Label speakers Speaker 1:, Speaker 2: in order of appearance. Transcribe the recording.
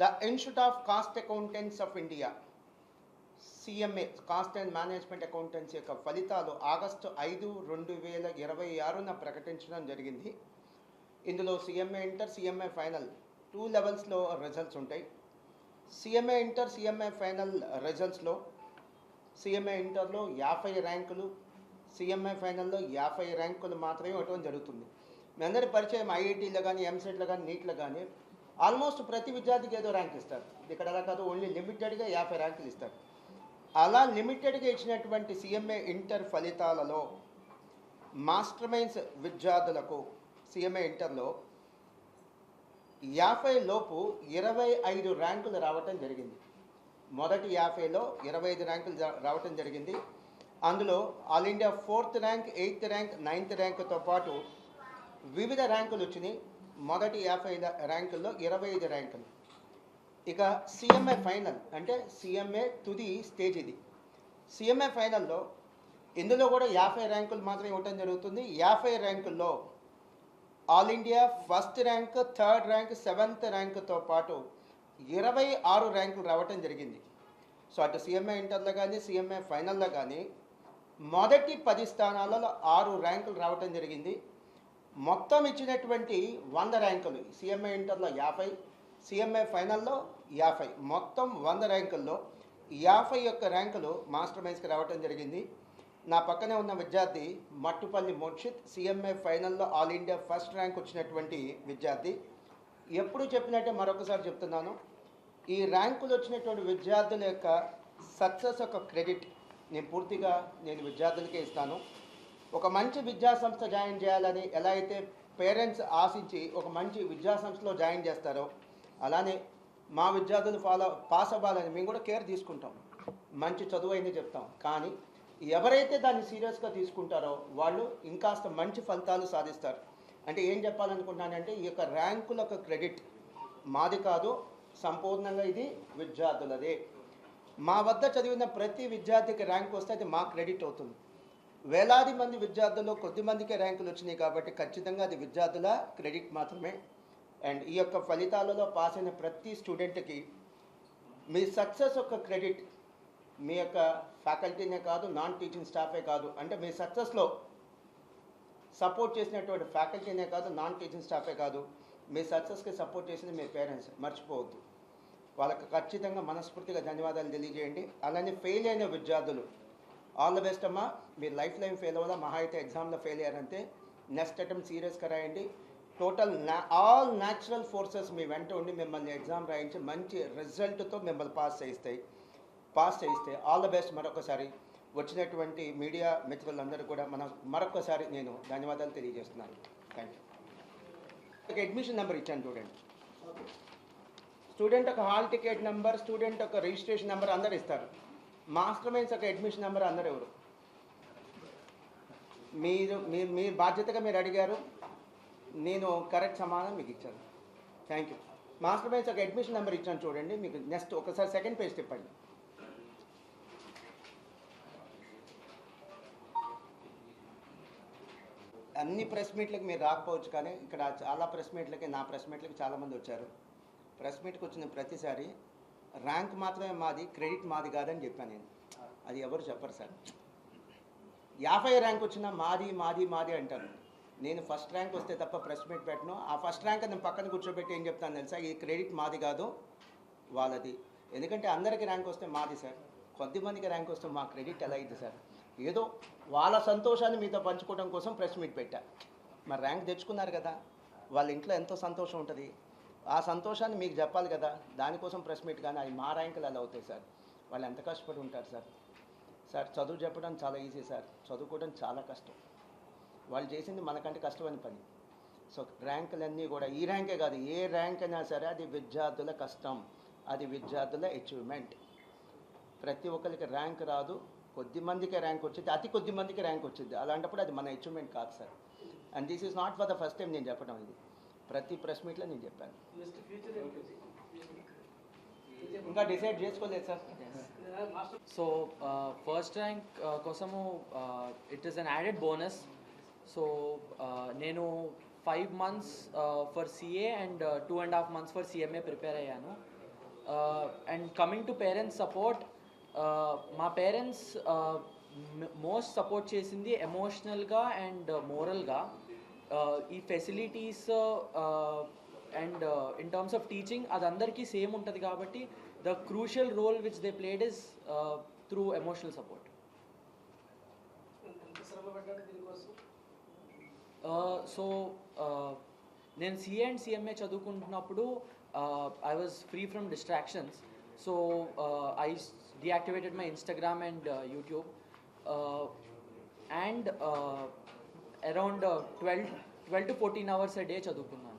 Speaker 1: The Institute of Cost Accountants of India CMA cost and management accountancy యొక్క ఫలితాలు August 5, 2026న ప్రకటించడం జరిగింది. ఇందులో సిఎంఏ ఇంటర్, సిఎంఏ ఫైనల్ 2 లెవెల్స్లో రిజల్ట్స్ ఉంటాయి. సిఎంఏ ఇంటర్, సిఎంఏ ఫైనల్ రిజల్ట్స్లో సిఎంఏ ఇంటర్లో 50 ర్యాంకులు, సిఎంఏ ఫైనల్లో 50 ర్యాంకులు మాత్రమే ఇవ్వడం జరుగుతుంది. మీ అందరి పరిచయం ఐఐటీలో కానీ, ఎంసెట్లో కానీ, నీట్లో కానీ ఆల్మోస్ట్ ప్రతి విద్యార్థికి ఏదో ర్యాంక్ ఇస్తారు. ఇక్కడ అలా కాదు, ఓన్లీ లిమిటెడ్గా 50 ర్యాంకులు ఇస్తారు. అలా లిమిటెడ్గా ఇచ్చినటువంటి సిఎంఏ ఇంటర్ ఫలితాలలో మాస్టర్ మైన్స్ విద్యార్థులకు సిఎంఏ ఇంటర్లో 50 లోపు 25 ర్యాంకులు రావటం జరిగింది. మొదటి 50లో 25 ర్యాంకులు రావటం జరిగింది. అందులో all India 4th rank, 8th rank, 9th ర్యాంకుతో పాటు వివిధ ర్యాంకులు వచ్చినాయి. మొదటి 50 ర్యాంకుల్లో 25 ర్యాంకులు. ఇక సిఎంఏ ఫైనల్ అంటే సిఎంఏ తుది స్టేజ్ ఇది. సిఎంఏ ఫైనల్లో ఇందులో కూడా 50 ర్యాంకులు మాత్రమే ఇవ్వటం జరుగుతుంది. 50 ర్యాంకుల్లో all India 1st rank, 3rd rank, 7th ర్యాంకుతో పాటు 26 ర్యాంకులు రావటం జరిగింది. సో అటు సిఎంఏ ఇంటర్లో కానీ, సిఎంఏ ఫైనల్లో కానీ మొదటి 10 స్థానాలలో 6 ర్యాంకులు రావటం జరిగింది. మొత్తం ఇచ్చినటువంటి 100 ర్యాంకులు సిఎంఏ ఇంటర్లో 50, సిఎంఏ ఫైనల్లో 50, మొత్తం 100 ర్యాంకుల్లో 51 ర్యాంకులు మాస్టర్ మైన్స్కి రావటం జరిగింది. నా పక్కనే ఉన్న విద్యార్థి మట్టుపల్లి మోక్షిత్, సిఎంఏ ఫైనల్లో ఆల్ ఇండియా 1st ర్యాంక్ వచ్చినటువంటి విద్యార్థి. ఎప్పుడు చెప్పినట్టే మరొకసారి చెప్తున్నాను, ఈ ర్యాంకులు వచ్చినటువంటి విద్యార్థుల యొక్క సక్సెస్ యొక్క క్రెడిట్ పూర్తిగా నేను విద్యార్థులకే ఇస్తాను. ఒక మంచి విద్యాసంస్థ జాయిన్ చేయాలని ఎలా అయితే పేరెంట్స్ ఆశించి ఒక మంచి విద్యాసంస్థలో జాయిన్ చేస్తారో, అలానే మా విద్యార్థులు పాస్ అవ్వాలని మేము కూడా కేర్ తీసుకుంటాం. మంచి చదువు అయింది చెప్తాం. కానీ ఎవరైతే దాన్ని సీరియస్గా తీసుకుంటారో వాళ్ళు ఇంకాస్త మంచి ఫలితాలు సాధిస్తారు. అంటే ఏం చెప్పాలనుకుంటున్నానంటే, ఈ యొక్క ర్యాంకుల యొక్క క్రెడిట్ మాది కాదు, సంపూర్ణంగా ఇది విద్యార్థులదే. మా వద్ద చదివిన ప్రతి విద్యార్థికి ర్యాంక్ వస్తే అది మా క్రెడిట్ అవుతుంది. వేలాది మంది విద్యార్థులు కొద్దిమందికే ర్యాంకులు వచ్చినాయి కాబట్టి ఖచ్చితంగా అది విద్యార్థుల క్రెడిట్ మాత్రమే. అండ్ ఈ యొక్క ఫలితాలలో పాస్ అయిన ప్రతి స్టూడెంట్కి మీ సక్సెస్ యొక్క క్రెడిట్ మీ యొక్క ఫ్యాకల్టీనే కాదు, నాన్ టీచింగ్ స్టాఫే కాదు, అంటే మీ సక్సెస్లో సపోర్ట్ చేసినటువంటి ఫ్యాకల్టీనే కాదు, నాన్ టీచింగ్ స్టాఫే కాదు, మీ సక్సెస్కి సపోర్ట్ చేసింది మీ పేరెంట్స్. మర్చిపోవద్దు. వాళ్ళకి ఖచ్చితంగా మనస్ఫూర్తిగా ధన్యవాదాలు తెలియజేయండి. అలానే ఫెయిల్ అయిన విద్యార్థులు ఆల్ ద బెస్ట్ అమ్మా. మీరు లైఫ్ లైన్ ఫెయిల్ అవ్వాలా, మహా అయితే ఎగ్జామ్లో ఫెయిల్ అయ్యారంటే నెక్స్ట్ అటెంప్ట్ సీరియస్గా రాయండి. టోటల్ ఆల్ న్యాచురల్ ఫోర్సెస్ మీ వెంట ఉండి మిమ్మల్ని ఎగ్జామ్ రాయించి మంచి రిజల్ట్తో మిమ్మల్ని పాస్ చేయిస్తే ఆల్ ద బెస్ట్. మరొకసారి వచ్చినటువంటి మీడియా మిత్రులందరూ కూడా మరొకసారి నేను ధన్యవాదాలు తెలియజేస్తున్నాను. Thank you. ఒక అడ్మిషన్ నెంబర్ ఇచ్చాను చూడండి. స్టూడెంట్ ఒక హాల్ టికెట్ నెంబర్, స్టూడెంట్ ఒక రిజిస్ట్రేషన్ నెంబర్ అందరు ఇస్తారు. మాస్టర్ మైన్స్ ఒక అడ్మిషన్ నెంబర్ అందరు ఎవరు? మీ బాధ్యతగా మీరు అడిగారు, నేను కరెక్ట్ సమాధానం మీకు ఇచ్చాను. Thank you. మాస్టర్ మైన్స్ ఒక అడ్మిషన్ నెంబర్ ఇచ్చాను చూడండి. మీకు నెక్స్ట్ ఒకసారి సెకండ్ పేజ్ తిప్పండి. అన్ని ప్రెస్ మీట్లకు మీరు రాకపోవచ్చు, కానీ ఇక్కడ చాలా ప్రెస్ మీట్లకి, నా ప్రెస్ మీట్లకి చాలామంది వచ్చారు. ప్రెస్ మీట్కి వచ్చిన ప్రతిసారి ర్యాంక్ మాత్రమే మాది, క్రెడిట్ మాది కాదని చెప్పాను నేను. అది ఎవరు చెప్పరు సార్. 50 ర్యాంక్ వచ్చినా మాది మాది మాది అంటారు. నేను 1st ర్యాంక్ వస్తే తప్ప ప్రెస్ మీట్ పెట్టను. ఆ 1st ర్యాంక్ నేను పక్కన కూర్చోబెట్టి ఏం చెప్తాను తెలుసా, ఈ క్రెడిట్ మాది కాదు వాళ్ళది. ఎందుకంటే అందరికీ ర్యాంక్ వస్తే మాది సార్, కొద్దిమందికి ర్యాంక్ వస్తే మా క్రెడిట్ ఎలా అయింది సార్? ఏదో వాళ్ళ సంతోషాన్ని మీతో పంచుకోవడం కోసం ప్రెస్ మీట్ పెట్టా. మరి ర్యాంక్ తెచ్చుకున్నారు కదా, వాళ్ళ ఇంట్లో ఎంతో సంతోషం ఉంటుంది. ఆ సంతోషాన్ని మీకు చెప్పాలి కదా, దానికోసం ప్రెస్ మీట్. కానీ అది మా ర్యాంకులు ఎలా అవుతాయి సార్? వాళ్ళు ఎంత కష్టపడి ఉంటారు సార్. చదువు చెప్పడం చాలా ఈజీ సార్, చదువుకోవడం చాలా కష్టం. వాళ్ళు చేసింది మనకంటే కష్టమైన పని. సో ర్యాంకులన్నీ కూడా, ఈ ర్యాంకే కాదు, ఏ ర్యాంక్ అయినా సరే అది విద్యార్థుల కష్టం, అది విద్యార్థుల అచీవ్మెంట్. ప్రతి ఒక్కరికి ర్యాంక్ రాదు, కొద్ది మందికే ర్యాంక్ వచ్చింది, అతి కొద్ది మందికి ర్యాంక్ వచ్చింది. అలాంటప్పుడు అది మన అచీవ్మెంట్ కాదు sir. And this is not for the first time నేను చెప్పడం, ఇది ప్రతి ప్రెస్ మీట్లో నేను చెప్పాను. ఇంకా డిసైడ్ చేసుకోలేదు సార్.
Speaker 2: సో ఫస్ట్ ర్యాంక్ కోసము it is an added bonus. So నేను 5 months for CA and 2.5 months for CMA prepare అయ్యాను. And coming to parents support, మా పేరెంట్స్ మోస్ట్ సపోర్ట్ చేసింది ఎమోషనల్గా అండ్ మోరల్గా. ఈ facilities and in terms of teaching అది అందరికీ సేమ్ ఉంటుంది కాబట్టి the crucial role which they played is through emotional support. So నేను సిఏ అండ్ సిఎంఏ చదువుకుంటున్నప్పుడు I was free from distractions. So I deactivated my Instagram and YouTube, and around 12 to 14 hours a day చదువుకున్నాను.